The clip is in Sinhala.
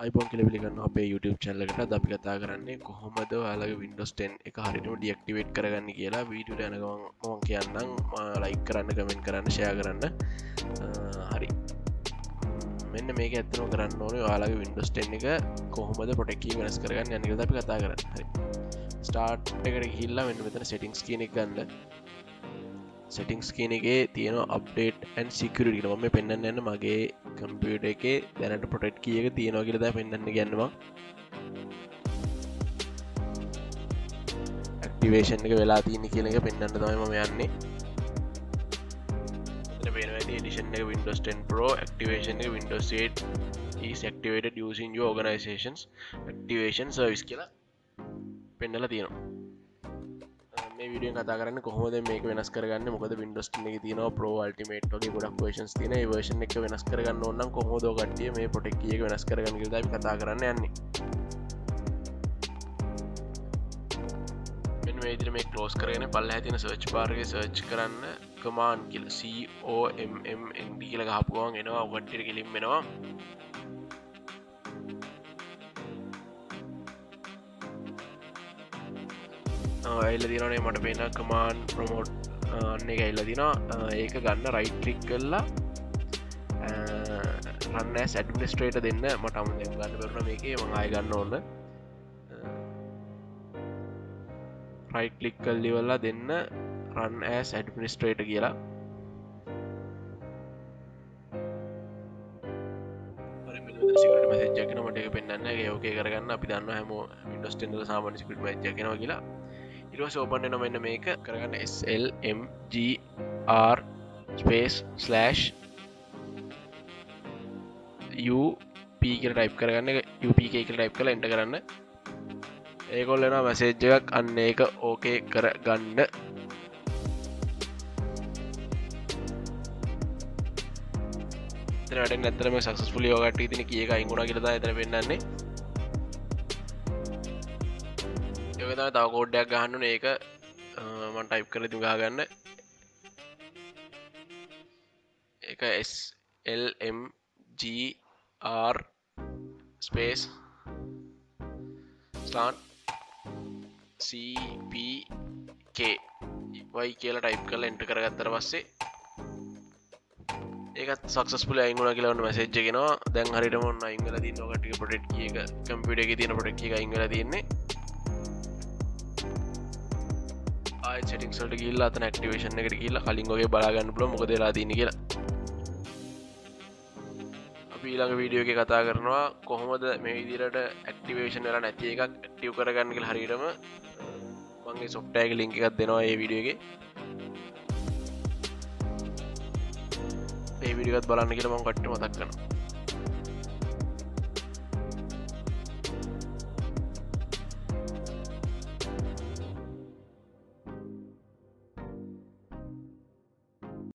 iPhone කියලා පිළිගන්න අපේ YouTube channel එකට අද අපි කතා කරන්නේ කොහොමද ඔයාලගේ Windows 10 එක හරියටම deactivate කරගන්න කියලා වීඩියෝ එක යන ගමන් මම කියන්නම් like කරන්න comment කරන්න share කරන්න හරි මෙන්න මේක ඇත්තටම කරන්න ඕනේ ඔයාලගේ Windows 10 එක කොහොමද protect key වෙනස් කරගන්න යන එක අපි කතා කරන්නේ හරි start එකට ගිහිල්ලා මෙන්න මෙතන settings කියන එක ගන්න settings කියන එකේ තියෙන update and security කියලා මම පෙන්නන්න යන මගේ computer එකේ දැනට protect key එක තියෙනවා කියලා තමයි පෙන්නන්න කියන්නේ මම activation එක වෙලා තියෙන කියන එක පෙන්නන්න තමයි මම යන්නේ මෙතන පේනවා ඇති edition එක Windows 10 Pro activation එක Windows 8 is activated using your organization's activation service කියලා පෙන්නලා තියෙනවා මේ වීඩියෝ එක කතා කරන්නේ කොහොමද මේක වෙනස් කරගන්නේ මොකද Windows 10 එකේ තියෙනවා Pro Ultimate වගේ ගොඩක් versions තියෙනවා ඒ version එක වෙනස් කරගන්න ඕන නම් කොහොමද ඔය කට්ටිය මේ protect key එක වෙනස් කරගන්න කියලා අපි කතා කරන්න යන්නේ මෙන්න මේ විදිහට මේ close කරගෙන පල්ලෙහා තියෙන search bar එකේ search කරන්න command කියලා COMMND කියලා ගහපු ගමන් එනවා ඔය කට්ටියට ගෙලින් වෙනවා ඇල්ල දිනනේ මට පේන කමාන් ප්‍රමෝට් අන්න එක ඇල්ල දින ඒක ගන්න රයිට් ක්ලික් කරලා රන් ඇස් ඇඩ්මිනිස්ට්‍රේටර් දෙන්න මට අමුතුවෙන් ගන්න බැරුණා මේකේ මම ආයෙ ගන්න ඕන රයිට් ක්ලික් කරලා ඉවරලා දෙන්න රන් ඇස් ඇඩ්මිනිස්ට්‍රේටර් කියලා හරි මෙන්න සිකියුරිටි මෙසේජ් එකක් එනවා මට ඒක පෙන්නන්න ඒක ඕකේ කරගන්න අපි දන්නවා හැමෝම Windows 10 වල සාමාන්‍ය සිකියුරිටි මෙසේජ් එකක් එනවා කියලා ඊට ඕපන් වෙනවා මෙන්න මේක කරගන්න slmgr /up කියලා ටයිප් කරගන්න upk කියලා ටයිප් කරලා එන්ටර් කරන්න ඒගොල්ලෝ එනවා මැසේජ් එකක් අන්න ඒක ඕකේ කරගන්න එතන වැඩක් නැත්තර මේ සක්සස්ෆුලි ඔයගට ඉතින් කී එක අයින් වුණා කියලා තමයි එතන පෙන්නන්නේ ඒක තමයි තව කෝඩ් එකක් ගහන්න ඕනේ ඒක මම ටයිප් කරලා ඉතින් ගහගන්න ඒක slmgr /cpk y කියලා ටයිප් කරලා එන්ටර් කරගත්තාට පස්සේ ඒකත් සක්සස්ෆුලි අයින් වුණා කියලා ඔන්න මැසේජ් එක එනවා දැන් හරියටම ඔන්න අයින් වෙලා තියෙනවා ඔය කට්ටිය ප්‍රොටෙක්ට් කී එක කම්පියුටර් එකේ තියෙන ප්‍රොටෙක්ට් කී එක අයින් වෙලා තියෙන්නේ ආයෙත් settings වලට ගිහිල්ලා අතන activation එකට ගිහිල්ලා කලින් වගේ බලා ගන්න පුළුවන් මොකද වෙලා තියෙන්නේ කියලා අපි ඊළඟ වීඩියෝ එකේ කතා කරනවා කොහොමද මේ විදිහට activation වෙලා නැති එකක් active කරගන්න කියලා හරියටම මම ඒ software එකේ link එකක් දෙනවා මේ වීඩියෝ එකේ මේ වීඩියෝ එකත් බලන්න කියලා මම කට්ටියට මතක් කරනවා